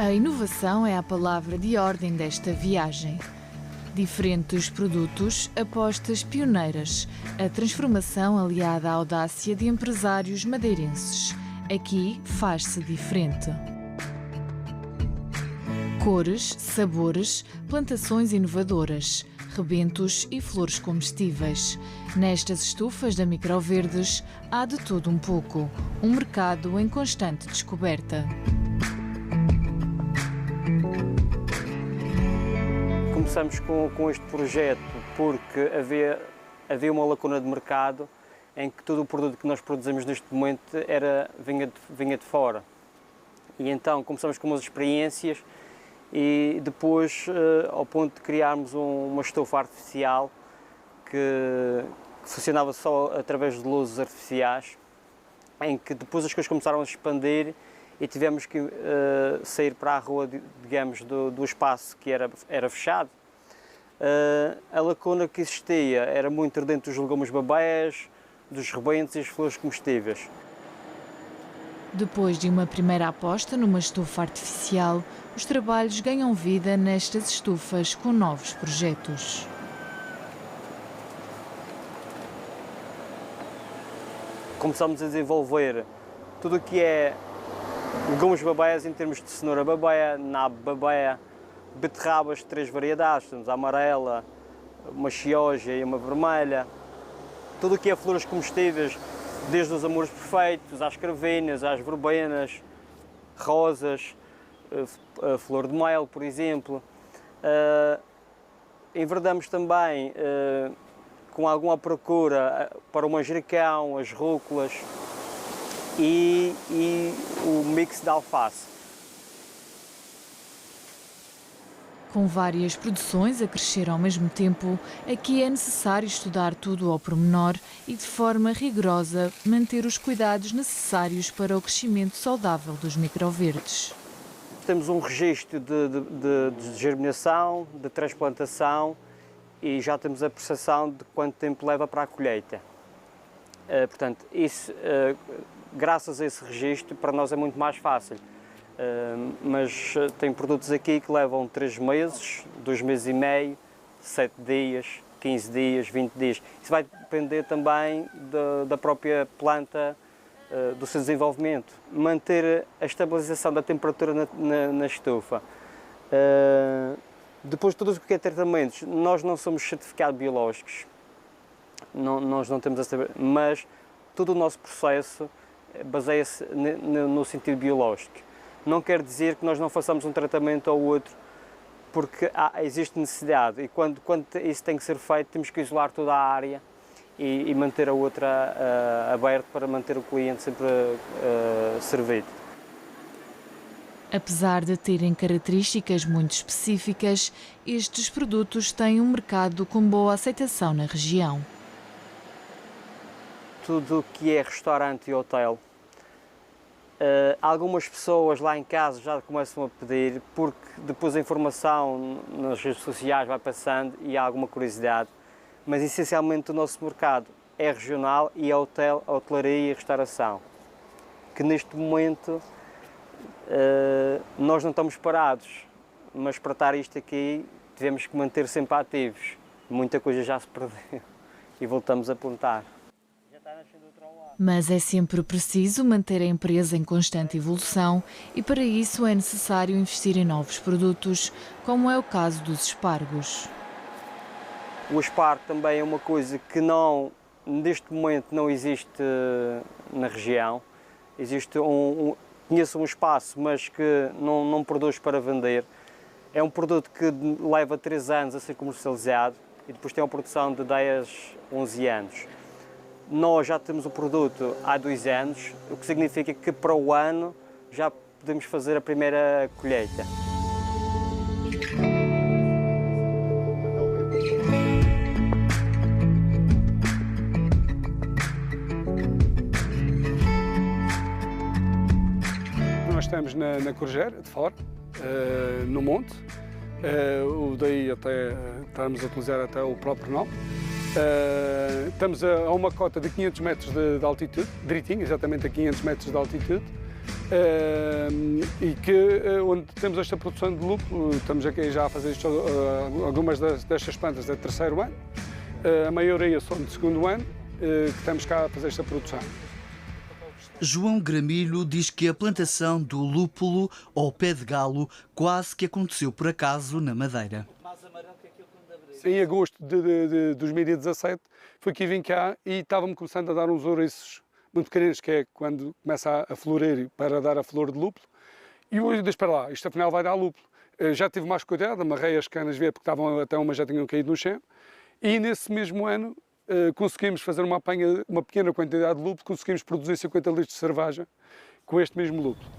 A inovação é a palavra de ordem desta viagem. Diferentes produtos, apostas pioneiras, a transformação aliada à audácia de empresários madeirenses. Aqui faz-se diferente. Cores, sabores, plantações inovadoras, rebentos e flores comestíveis. Nestas estufas da Microverdes há de tudo um pouco, um mercado em constante descoberta. Começamos com este projeto porque havia uma lacuna de mercado em que todo o produto que nós produzimos neste momento vinha de fora. E então começamos com umas experiências e depois ao ponto de criarmos uma estufa artificial que funcionava só através de luzes artificiais, em que depois as coisas começaram a se expandir e tivemos que sair para a rua, digamos, do espaço que era fechado. A lacuna que existia era muito dentro dos legumes babeias, dos rebentos e as flores comestíveis. Depois de uma primeira aposta numa estufa artificial, os trabalhos ganham vida nestas estufas com novos projetos. Começamos a desenvolver tudo o que é legumes babeias em termos de cenoura babeia, nabo babeia, beterrabas de 3 variedades, temos a amarela, uma chioja e uma vermelha. Tudo o que é flores comestíveis, desde os amores perfeitos, às cravinhas, às verbenas, rosas, a flor de mel, por exemplo. Enverdamos também com alguma procura para o manjericão, as rúculas e o mix de alface. Com várias produções a crescer ao mesmo tempo, aqui é necessário estudar tudo ao pormenor e, de forma rigorosa, manter os cuidados necessários para o crescimento saudável dos microverdes. Temos um registro de germinação, de transplantação e já temos a percepção de quanto tempo leva para a colheita. Portanto, isso, graças a esse registro, para nós é muito mais fácil. Mas tem produtos aqui que levam 3 meses, 2 meses e meio, 7 dias, 15 dias, 20 dias. Isso vai depender também da própria planta, do seu desenvolvimento. Manter a estabilização da temperatura na estufa. Depois de tudo o que é tratamentos, nós não somos certificados biológicos, nós não temos essa, mas todo o nosso processo baseia-se no sentido biológico. Não quer dizer que nós não façamos um tratamento ou outro, porque existe necessidade e quando isso tem que ser feito, temos que isolar toda a área e manter a outra aberta para manter o cliente sempre servido. Apesar de terem características muito específicas, estes produtos têm um mercado com boa aceitação na região. Tudo o que é restaurante e hotel, algumas pessoas lá em casa já começam a pedir, porque depois a informação nas redes sociais vai passando e há alguma curiosidade, mas essencialmente o nosso mercado é regional e é hotel, hotelaria e restauração, que neste momento nós não estamos parados, mas para estar isto aqui tivemos que manter sempre ativos, muita coisa já se perdeu e voltamos a plantar. Mas é sempre preciso manter a empresa em constante evolução e para isso é necessário investir em novos produtos, como é o caso dos espargos. O espargo também é uma coisa que neste momento não existe na região. Conheço um espaço, mas que não produz para vender. É um produto que leva 3 anos a ser comercializado e depois tem uma produção de 10, 11 anos. Nós já temos o produto há 2 anos, o que significa que para o ano já podemos fazer a primeira colheita. Nós estamos na Corjeira, de Fora, no monte, daí até estamos a utilizar até o próprio nome. Estamos a uma cota de 500 metros de altitude, direitinho, exatamente a 500 metros de altitude. e que onde temos esta produção de lúpulo, estamos aqui já a fazer isto, algumas destas plantas é de terceiro ano, a maioria são de segundo ano, que estamos cá a fazer esta produção. João Gramilho diz que a plantação do lúpulo ou pé de galo quase que aconteceu por acaso na Madeira. Em agosto de 2017 foi que vim cá e estava-me começando a dar uns ouriços muito pequeninos, que é quando começa a florir para dar a flor de lúpulo. E eu disse para lá, isto afinal vai dar lúpulo. Já tive mais cuidado, amarrei as canas ver porque estavam, até umas já tinham caído no chão. E nesse mesmo ano conseguimos fazer uma pequena quantidade de lúpulo, conseguimos produzir 50 litros de cerveja com este mesmo lúpulo.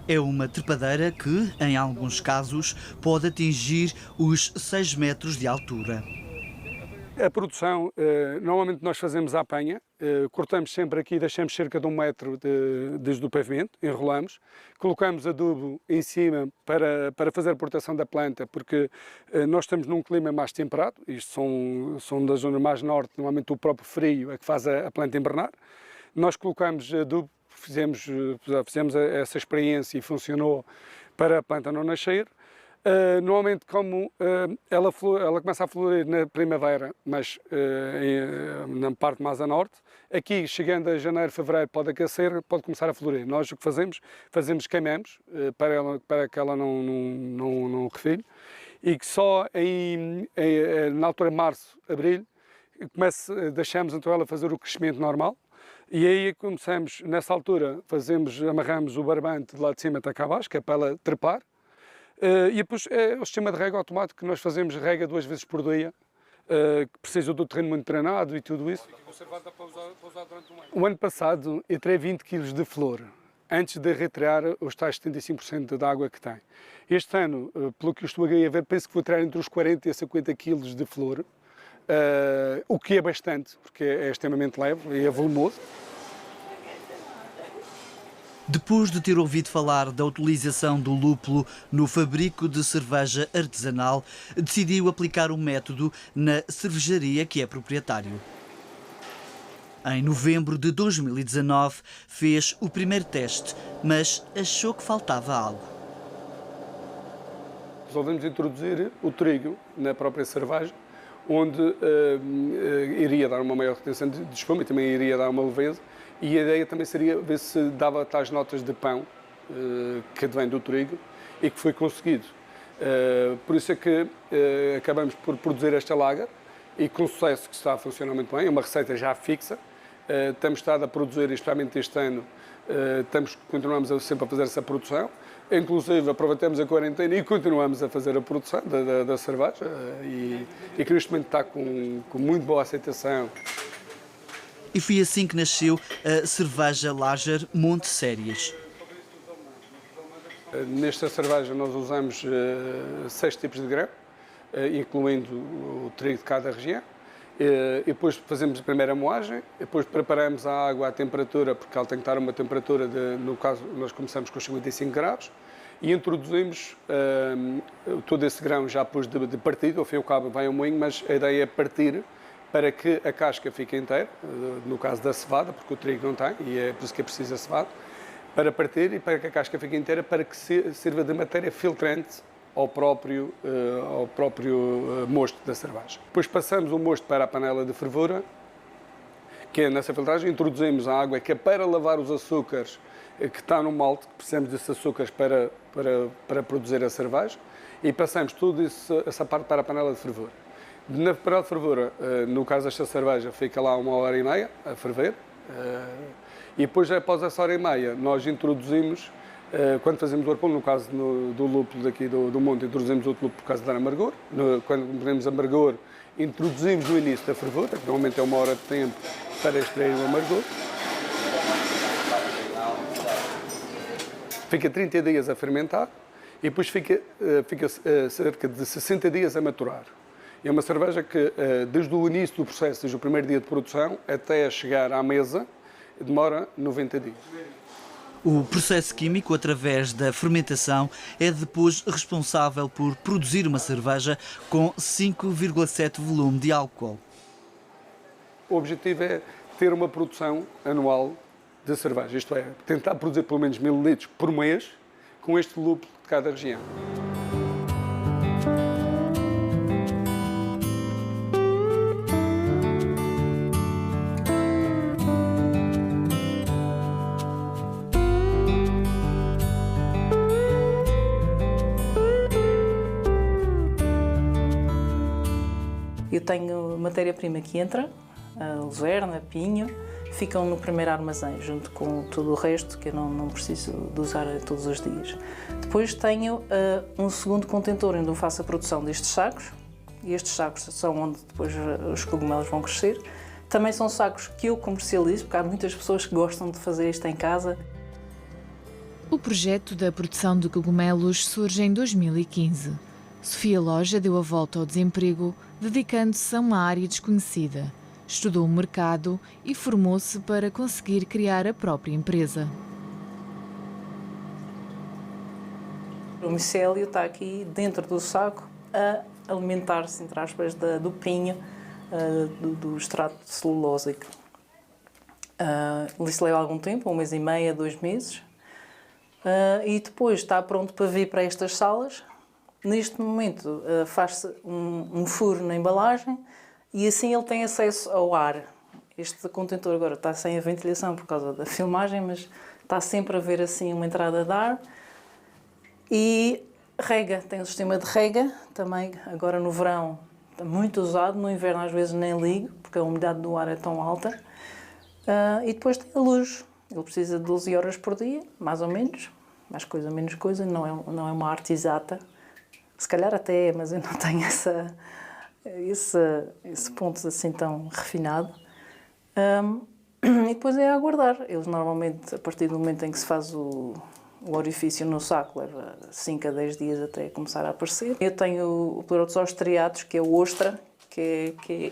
É uma trepadeira que, em alguns casos, pode atingir os 6 metros de altura. A produção, normalmente nós fazemos a apanha, cortamos sempre aqui, deixamos cerca de 1 metro desde o pavimento, enrolamos, colocamos adubo em cima para fazer a proteção da planta, porque nós estamos num clima mais temperado, isto são das zonas mais norte, normalmente o próprio frio é que faz a planta invernar. Nós colocamos adubo, fizemos essa experiência e funcionou para a planta não nascer. Normalmente, como ela começa a florir na primavera, mas na parte mais a norte, aqui chegando a janeiro, fevereiro pode aquecer, pode começar a florir. Nós o que fazemos queimamos para que ela não refilhe, e que só na altura de março, abril, deixamos então ela fazer o crescimento normal. E aí começamos, nessa altura, amarramos o barbante de lá de cima até cá abaixo, que é para ela trepar. E depois é o sistema de rega automático que nós fazemos, rega 2 vezes por dia, que precisa do terreno muito treinado e tudo isso. Fica conservado para usar durante um ano. O ano passado eu tirei 20 kg de flor, antes de retirar os tais 75% da água que tem. Este ano, pelo que eu estou a ver, penso que vou tirar entre os 40 e 50 kg de flor, o que é bastante, porque é extremamente leve e é volumoso. Depois de ter ouvido falar da utilização do lúpulo no fabrico de cerveja artesanal, decidiu aplicar o método na cervejaria que é proprietário. Em novembro de 2019 fez o primeiro teste, mas achou que faltava algo. Resolvemos introduzir o trigo na própria cerveja, onde iria dar uma maior retenção de espuma e também iria dar uma leveza. E a ideia também seria ver se dava tais notas de pão que advém do trigo e que foi conseguido. Por isso é que acabamos por produzir esta lager e com sucesso, que está a funcionar muito bem, é uma receita já fixa. Temos estado a produzir, especialmente este ano, continuamos sempre a fazer essa produção. Inclusive aproveitamos a quarentena e continuamos a fazer a produção da cerveja e que neste momento está com muito boa aceitação. E foi assim que nasceu a cerveja lager Monte Sérias. Nesta cerveja nós usamos 6 tipos de grão, incluindo o trigo de cada região. E depois fazemos a primeira moagem, depois preparamos a água à temperatura, porque ela tem que estar a uma temperatura, no caso nós começamos com 55 graus, e introduzimos todo esse grão já depois de partido, ao fim e ao cabo vai ao moinho, mas a ideia é partir para que a casca fique inteira, no caso da cevada, porque o trigo não tem, e é por isso que é preciso a cevada, para partir e para que a casca fique inteira, para que sirva de matéria filtrante ao próprio mosto da cerveja. Depois passamos o mosto para a panela de fervura, que é nessa filtragem, introduzimos a água, que é para lavar os açúcares que está no malte, que precisamos desses açúcares para produzir a cerveja, e passamos toda essa parte para a panela de fervura. Na panela de fervura, no caso desta cerveja, fica lá 1h30 a ferver, e depois, após essa hora e meia, nós introduzimos, quando fazemos o arpão, no caso do lúpulo daqui do monte, introduzimos outro lúpulo por causa de dar amargor. Quando temos amargor, introduzimos no início da fervura, que normalmente é 1 hora de tempo para extrair o amargor. Fica 30 dias a fermentar e depois fica cerca de 60 dias a maturar. É uma cerveja que, desde o início do processo, desde o primeiro dia de produção, até chegar à mesa, demora 90 dias. O processo químico, através da fermentação, é depois responsável por produzir uma cerveja com 5,7 volume de álcool. O objetivo é ter uma produção anual de cerveja, isto é, tentar produzir pelo menos 1000 litros por mês com este lúpulo de cada região. Eu tenho matéria-prima que entra, a luzerna, pinho, ficam no primeiro armazém, junto com todo o resto, que eu não preciso de usar todos os dias. Depois tenho um segundo contentor onde eu faço a produção destes sacos, e estes sacos são onde depois os cogumelos vão crescer. Também são sacos que eu comercializo, porque há muitas pessoas que gostam de fazer isto em casa. O projeto da produção de cogumelos surge em 2015. Sofia Loja deu a volta ao desemprego, dedicando-se a uma área desconhecida. Estudou o mercado e formou-se para conseguir criar a própria empresa. O micélio está aqui dentro do saco a alimentar-se, entre aspas, do pinho, do extrato celulósico. Isso leva algum tempo, 1 mês e meio, 2 meses. E depois está pronto para vir para estas salas. Neste momento faz-se um furo na embalagem e assim ele tem acesso ao ar. Este contentor agora está sem a ventilação por causa da filmagem, mas está sempre a ver assim uma entrada de ar. E rega, tem um sistema de rega, também agora no verão está muito usado, no inverno às vezes nem ligo, porque a umidade do ar é tão alta. E depois tem a luz, ele precisa de 12 horas por dia, mais ou menos, mais coisa, menos coisa, não é uma arte exata. Se calhar até é, mas eu não tenho esse ponto assim tão refinado. E depois é aguardar. Eles normalmente, a partir do momento em que se faz o orifício no saco, leva 5 a 10 dias até começar a aparecer. Eu tenho o produtos austriados, que é o Ostra, que é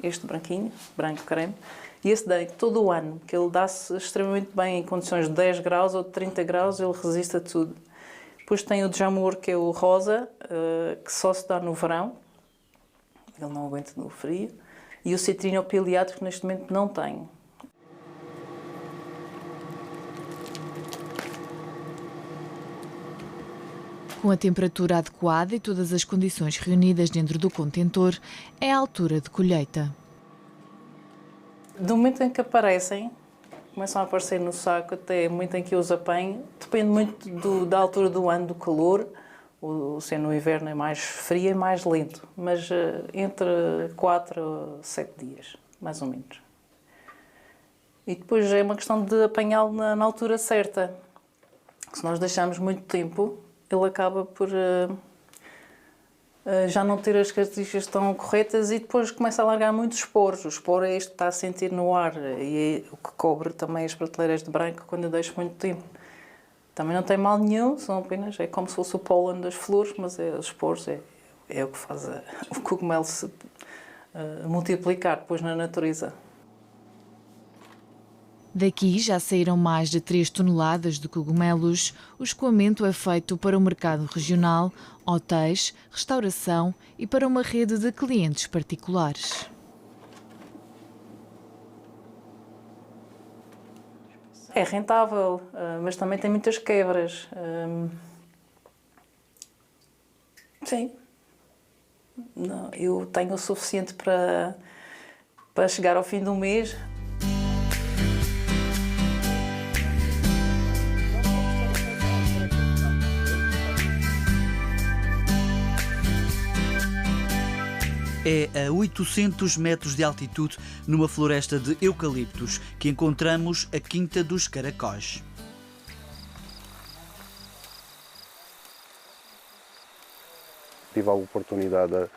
este branquinho, branco creme. E esse dei todo o ano, que ele dá-se extremamente bem em condições de 10 graus ou de 30 graus, ele resiste a tudo. Depois tem o de Jamor, que é o rosa, que só se dá no verão. Ele não aguenta no frio. E o citrinopiliato, que neste momento não tenho. Com a temperatura adequada e todas as condições reunidas dentro do contentor, é a altura de colheita. Do momento em que aparecem, começam a aparecer no saco até o momento em que eu os apanho, depende muito da altura do ano, do calor. Se é no inverno é mais frio e mais lento, mas entre 4 a 7 dias, mais ou menos. E depois é uma questão de apanhá-lo na altura certa. Se nós deixarmos muito tempo, ele acaba por já não ter as características tão corretas e depois começa a largar muitos esporos. O esporo é este que está a sentir no ar e é o que cobre também as prateleiras de branco quando eu deixo muito tempo. Também não tem mal nenhum, são apenas, é como se fosse o pólen das flores, mas os esporos é o que faz o cogumelo se multiplicar depois na natureza. Daqui já saíram mais de 3 toneladas de cogumelos. O escoamento é feito para o mercado regional, hotéis, restauração e para uma rede de clientes particulares. É rentável, mas também tem muitas quebras. Sim. Não, eu tenho o suficiente para chegar ao fim do mês. É a 800 metros de altitude, numa floresta de eucaliptos, que encontramos a Quinta dos Caracóis. Tive a oportunidade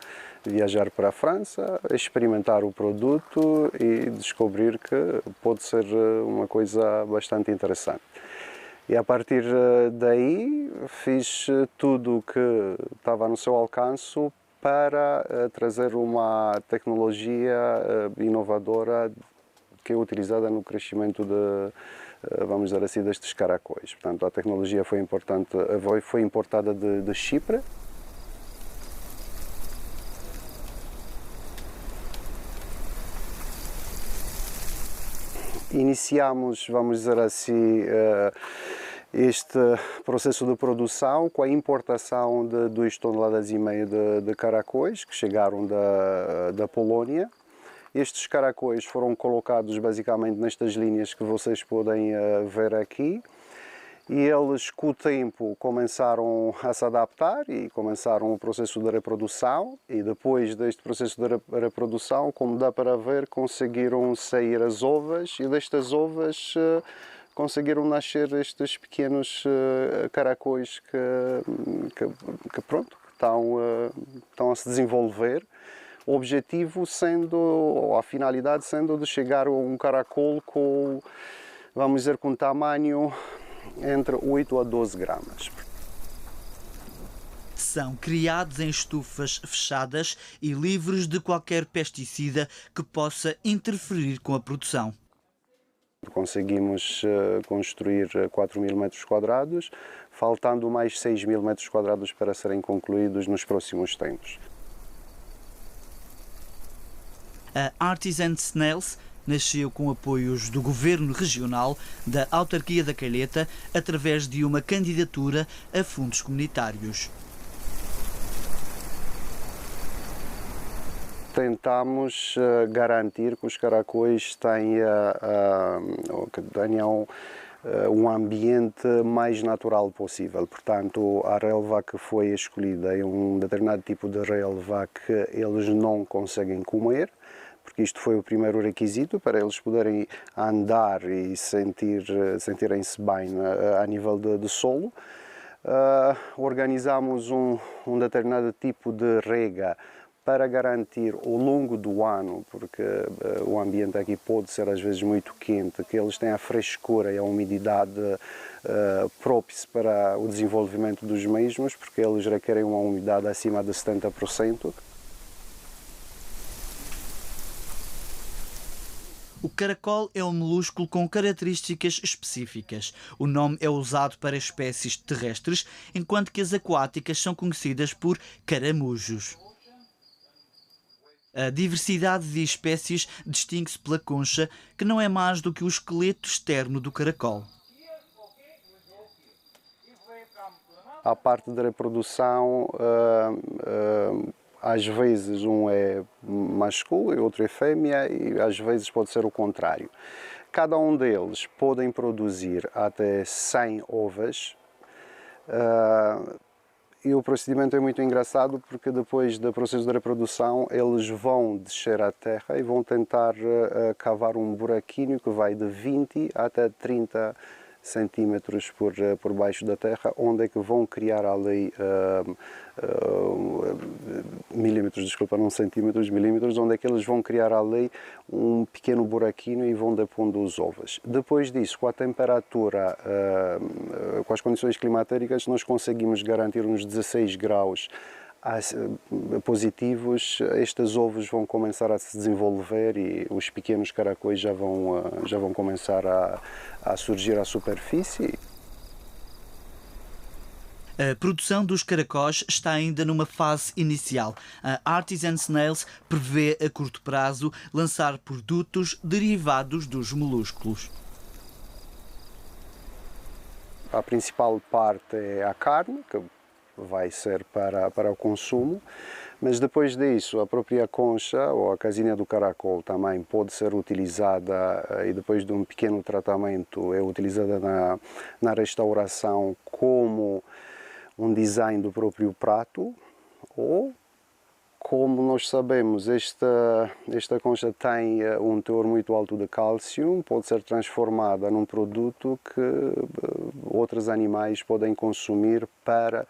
de viajar para a França, experimentar o produto e descobrir que pode ser uma coisa bastante interessante. E a partir daí fiz tudo o que estava no seu alcance para trazer uma tecnologia inovadora que é utilizada no crescimento vamos dizer assim, destes caracóis. Portanto, a tecnologia foi importada de Chipre. Iniciamos, vamos dizer assim, este processo de produção com a importação de 2,5 toneladas de caracóis que chegaram da Polónia. Estes caracóis foram colocados basicamente nestas linhas que vocês podem ver aqui. E eles, com o tempo, começaram a se adaptar e começaram o processo de reprodução. E depois deste processo de reprodução, como dá para ver, conseguiram sair as ovas e destas ovas conseguiram nascer estes pequenos caracóis que pronto, estão a se desenvolver. O objetivo sendo, ou a finalidade sendo de chegar a um caracol com, vamos dizer, com tamanho entre 8 a 12 gramas. São criados em estufas fechadas e livres de qualquer pesticida que possa interferir com a produção. Conseguimos construir 4.000 metros quadrados, faltando mais 6.000 metros quadrados para serem concluídos nos próximos tempos. A Artisan Snails nasceu com apoios do Governo Regional, da Autarquia da Calheta, através de uma candidatura a fundos comunitários. Tentamos garantir que os caracóis tenham um ambiente mais natural possível. Portanto, a relva que foi escolhida é um determinado tipo de relva que eles não conseguem comer, porque isto foi o primeiro requisito para eles poderem andar e sentirem-se bem a nível de solo. Organizamos um determinado tipo de rega para garantir ao longo do ano, porque o ambiente aqui pode ser às vezes muito quente, que eles têm a frescura e a umidade próprios para o desenvolvimento dos mesmos, porque eles requerem uma umidade acima de 70%. O caracol é um molúsculo com características específicas. O nome é usado para espécies terrestres, enquanto que as aquáticas são conhecidas por caramujos. A diversidade de espécies distingue-se pela concha, que não é mais do que o esqueleto externo do caracol. A parte da reprodução, às vezes um é masculino e outro é fêmea, e às vezes pode ser o contrário. Cada um deles podem produzir até 100 ovas. E o procedimento é muito engraçado porque depois do processo de reprodução eles vão descer à terra e vão tentar cavar um buraquinho que vai de 20 até 30 centímetros por baixo da terra, onde é que vão criar ali milímetros, desculpa, não centímetros, milímetros, onde é que eles vão criar ali um pequeno buraquinho e vão depondo os ovos. Depois disso, com a temperatura, com as condições climatéricas, nós conseguimos garantir uns 16 graus positivos. Estes ovos vão começar a se desenvolver e os pequenos caracóis já vão começar a surgir à superfície. A produção dos caracóis está ainda numa fase inicial. A Artisan Snails prevê a curto prazo lançar produtos derivados dos molúsculos. A principal parte é a carne, que vai ser para o consumo, mas depois disso a própria concha ou a casinha do caracol também pode ser utilizada e depois de um pequeno tratamento é utilizada na restauração como um design do próprio prato, ou, como nós sabemos, esta concha tem um teor muito alto de cálcio, pode ser transformada num produto que outros animais podem consumir para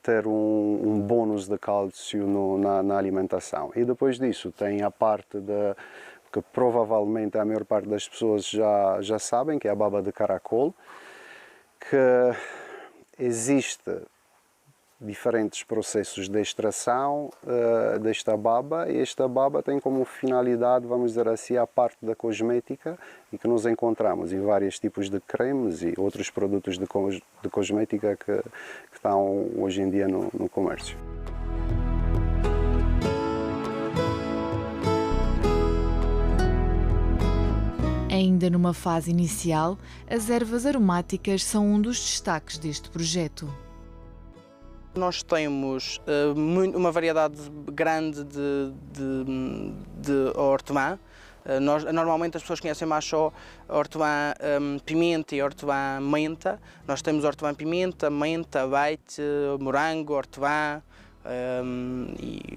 ter um bônus de cálcio na alimentação. E depois disso tem a parte que provavelmente a maior parte das pessoas já sabem, que é a baba de caracol, que existe diferentes processos de extração desta baba, e esta baba tem como finalidade, vamos dizer assim, a parte da cosmética, e que nós encontramos em vários tipos de cremes e outros produtos de cosmética que estão hoje em dia no comércio. Ainda numa fase inicial, as ervas aromáticas são um dos destaques deste projeto. Nós temos uma variedade grande de hortelã. Normalmente as pessoas conhecem mais só hortelã pimenta e hortelã menta. Nós temos hortelã pimenta, menta, azeite, morango, hortelã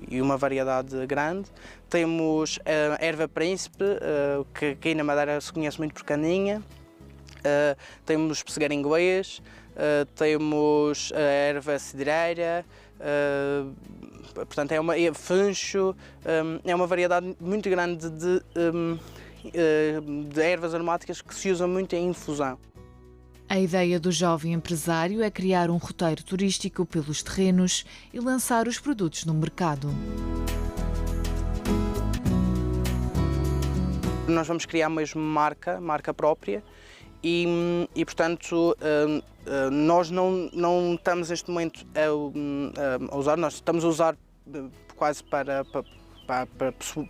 e uma variedade grande. Temos a erva príncipe, que aqui na Madeira se conhece muito por caninha. Temos pessegueiro inglês, temos a erva cidreira, portanto é fancho, é uma variedade muito grande de ervas aromáticas que se usam muito em infusão. A ideia do jovem empresário é criar um roteiro turístico pelos terrenos e lançar os produtos no mercado. Nós vamos criar mesmo marca própria e portanto, nós não estamos neste momento a usar, nós estamos a usar quase para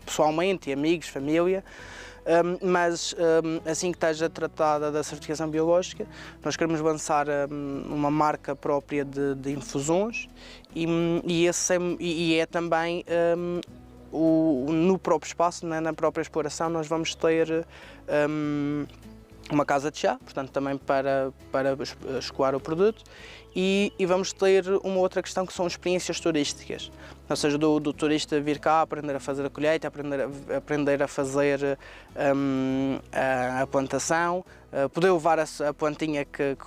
pessoalmente, amigos, família, mas assim que esteja tratada da certificação biológica, nós queremos lançar uma marca própria de infusões e é também no próprio espaço, na própria exploração, nós vamos ter uma casa de chá, portanto também para escoar o produto, e vamos ter uma outra questão que são experiências turísticas, ou seja, do turista vir cá, aprender a fazer a colheita, aprender a fazer a plantação, poder levar a plantinha que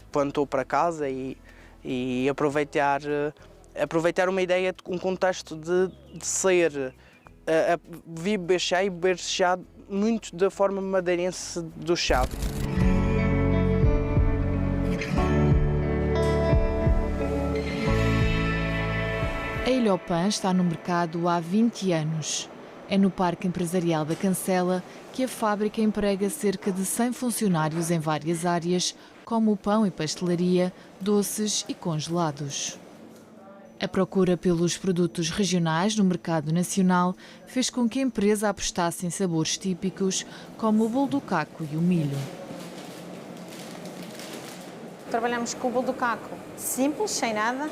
plantou para casa e aproveitar uma ideia, um contexto de ser vir beber chá e beber chá muito da forma madeirense do chá. A Ilhopan está no mercado há 20 anos. É no Parque Empresarial da Cancela que a fábrica emprega cerca de 100 funcionários em várias áreas, como o pão e pastelaria, doces e congelados. A procura pelos produtos regionais no mercado nacional fez com que a empresa apostasse em sabores típicos, como o bolo do caco e o milho. Trabalhamos com o bolo do caco simples, sem nada,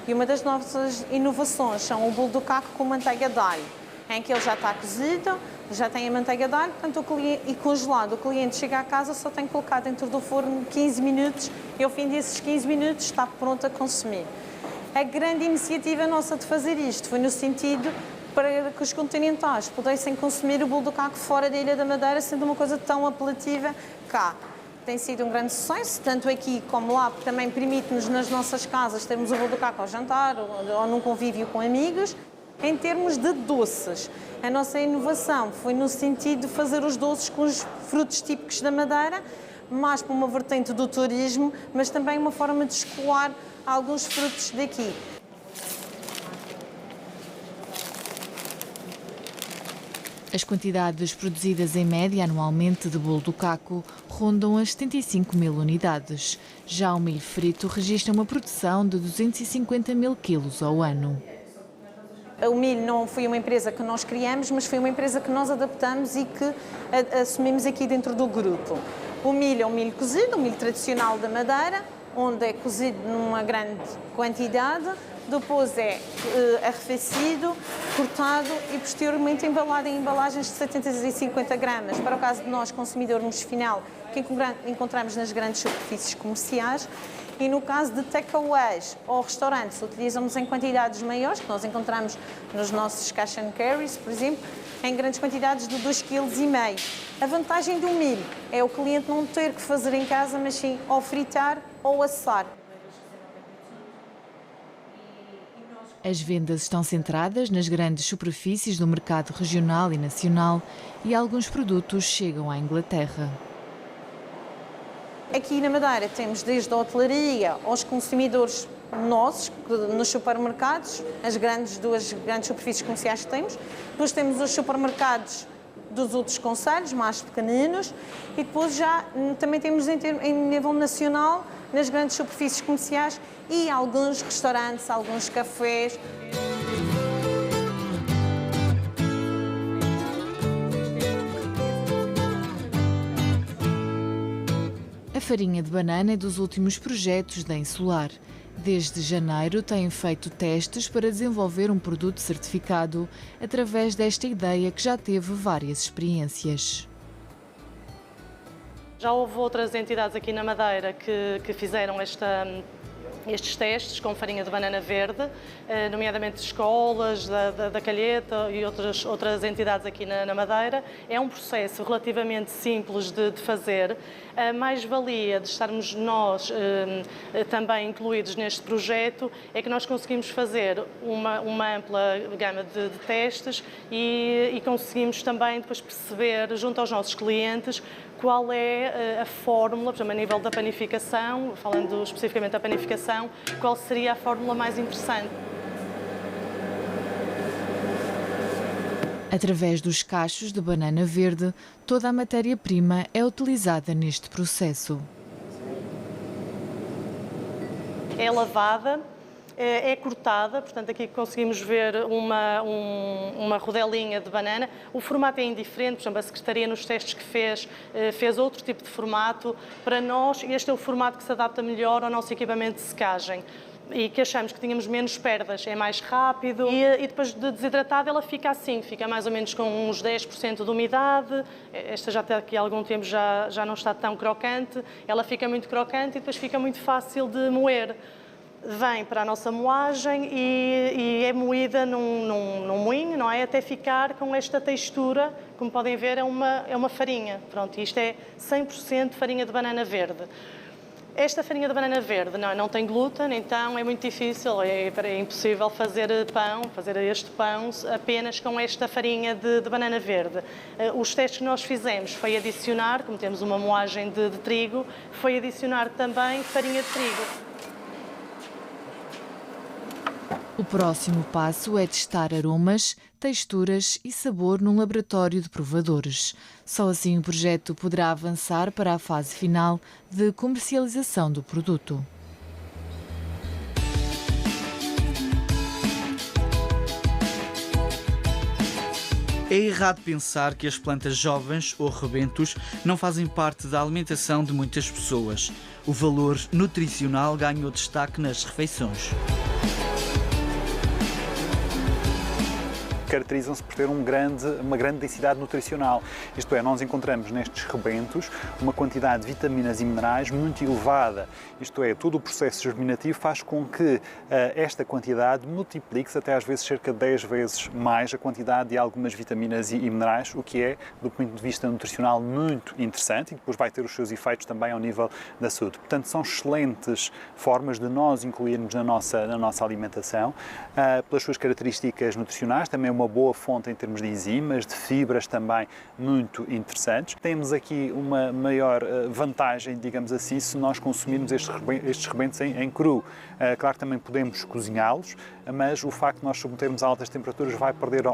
e uma das nossas inovações são o bolo do caco com manteiga de alho, em que ele já está cozido, já tem a manteiga de alho, portanto, e congelado. O cliente chega à casa, só tem que colocar dentro do forno 15 minutos e ao fim desses 15 minutos está pronto a consumir. A grande iniciativa nossa de fazer isto foi no sentido para que os continentais pudessem consumir o bolo do caco fora da Ilha da Madeira, sendo uma coisa tão apelativa cá. Tem sido um grande sucesso, tanto aqui como lá, porque também permite-nos nas nossas casas termos o bolo do caco ao jantar ou num convívio com amigos. Em termos de doces, a nossa inovação foi no sentido de fazer os doces com os frutos típicos da Madeira, mais para uma vertente do turismo, mas também uma forma de escoar alguns frutos daqui. As quantidades produzidas em média anualmente de bolo do caco rondam as 75 mil unidades. Já o milho frito registra uma produção de 250 mil quilos ao ano. O milho não foi uma empresa que nós criamos, mas foi uma empresa que nós adaptamos e que assumimos aqui dentro do grupo. O milho é um milho cozido, um milho tradicional da Madeira, onde é cozido numa grande quantidade, depois é arrefecido, cortado e posteriormente embalado em embalagens de 750 gramas. Para o caso de nós, consumidores final, que encontramos nas grandes superfícies comerciais, e no caso de takeaways ou restaurantes, utilizamos em quantidades maiores, que nós encontramos nos nossos cash and carries, por exemplo, em grandes quantidades de 2,5 kg. A vantagem do milho é o cliente não ter que fazer em casa, mas sim ou fritar ou assar. As vendas estão centradas nas grandes superfícies do mercado regional e nacional e alguns produtos chegam à Inglaterra. Aqui na Madeira temos desde a hotelaria aos consumidores nossos, nos supermercados, as duas grandes superfícies comerciais que temos. Depois temos os supermercados dos outros concelhos, mais pequeninos, e depois já também temos em nível nacional, nas grandes superfícies comerciais e alguns restaurantes, alguns cafés. A farinha de banana é dos últimos projetos da Insular. Desde janeiro têm feito testes para desenvolver um produto certificado através desta ideia que já teve várias experiências. Já houve outras entidades aqui na Madeira que fizeram estes testes com farinha de banana verde, nomeadamente escolas da Calheta e outras entidades aqui na Madeira. É um processo relativamente simples de fazer. A mais-valia de estarmos nós também incluídos neste projeto é que nós conseguimos fazer uma ampla gama de testes e conseguimos também depois perceber junto aos nossos clientes qual é a fórmula, por exemplo, a nível da panificação, falando especificamente da panificação, qual seria a fórmula mais interessante. Através dos cachos de banana verde, toda a matéria-prima é utilizada neste processo. É lavada, é cortada, portanto aqui conseguimos ver uma rodelinha de banana. O formato é indiferente, por exemplo, a Secretaria nos testes que fez outro tipo de formato. Para nós, este é o formato que se adapta melhor ao nosso equipamento de secagem e que achamos que tínhamos menos perdas, é mais rápido e depois de desidratada ela fica assim, fica mais ou menos com uns 10% de umidade. Esta já está aqui há algum tempo, já não está tão crocante, ela fica muito crocante e depois fica muito fácil de moer. Vem para a nossa moagem e é moída num moinho, não é? Até ficar com esta textura, como podem ver, é uma farinha. Pronto, isto é 100% farinha de banana verde. Esta farinha de banana verde não tem glúten, então é muito difícil, é impossível fazer este pão apenas com esta farinha de banana verde. Os testes que nós fizemos foi adicionar, como temos uma moagem de trigo, foi adicionar também farinha de trigo. O próximo passo é testar aromas, texturas e sabor num laboratório de provadores. Só assim o projeto poderá avançar para a fase final de comercialização do produto. É errado pensar que as plantas jovens ou rebentos não fazem parte da alimentação de muitas pessoas. O valor nutricional ganhou destaque nas refeições. Caracterizam-se por ter uma grande densidade nutricional. Isto é, nós encontramos nestes rebentos uma quantidade de vitaminas e minerais muito elevada. Isto é, todo o processo germinativo faz com que esta quantidade multiplique-se até às vezes cerca de 10 vezes mais a quantidade de algumas vitaminas e minerais, o que é, do ponto de vista nutricional, muito interessante e depois vai ter os seus efeitos também ao nível da saúde. Portanto, são excelentes formas de nós incluirmos na nossa alimentação, pelas suas características nutricionais, também uma boa fonte em termos de enzimas, de fibras também muito interessantes. Temos aqui uma maior vantagem, digamos assim, se nós consumirmos estes rebentos em cru. Claro que também podemos cozinhá-los, mas o facto de nós submetermos a altas temperaturas vai perder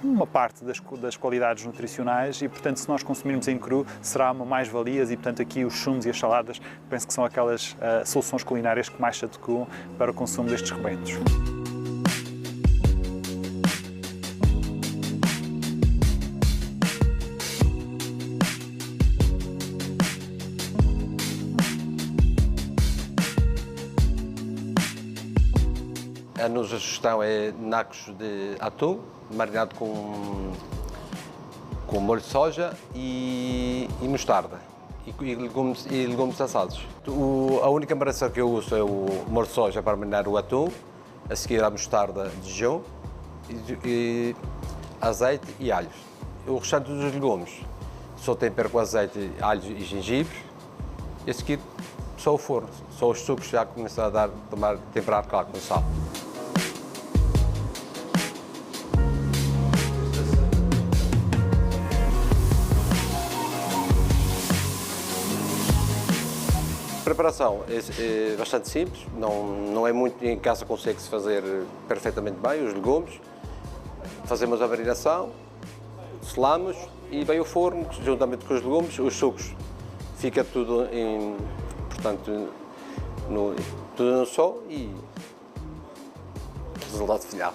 uma parte das qualidades nutricionais e, portanto, se nós consumirmos em cru, será uma mais-valia e, portanto, aqui os sumos e as saladas penso que são aquelas soluções culinárias que mais se adequam para o consumo destes rebentos. A nossa sugestão é nacos de atum, marinado com molho de soja e mostarda e legumes assados. A única marinação que eu uso é o molho de soja para marinar o atum, a seguir a mostarda de Dijon, e azeite e alhos. O restante dos legumes só tempero com azeite, alhos e gengibre e a seguir só o forno, só os sucos já começam a temperar claro com sal. A preparação é bastante simples, não é muito, em casa consegue-se fazer perfeitamente bem os legumes. Fazemos a marinação, selamos e vem o forno, juntamente com os legumes, os sucos. Fica tudo tudo no sol e resultado final.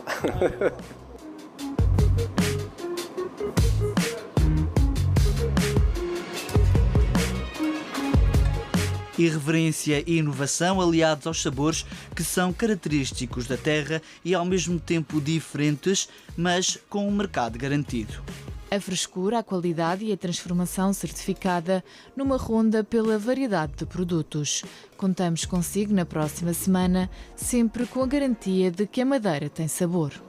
Irreverência e inovação aliados aos sabores que são característicos da terra e ao mesmo tempo diferentes, mas com um mercado garantido. A frescura, a qualidade e a transformação certificada numa ronda pela variedade de produtos. Contamos consigo na próxima semana, sempre com a garantia de que a Madeira tem sabor.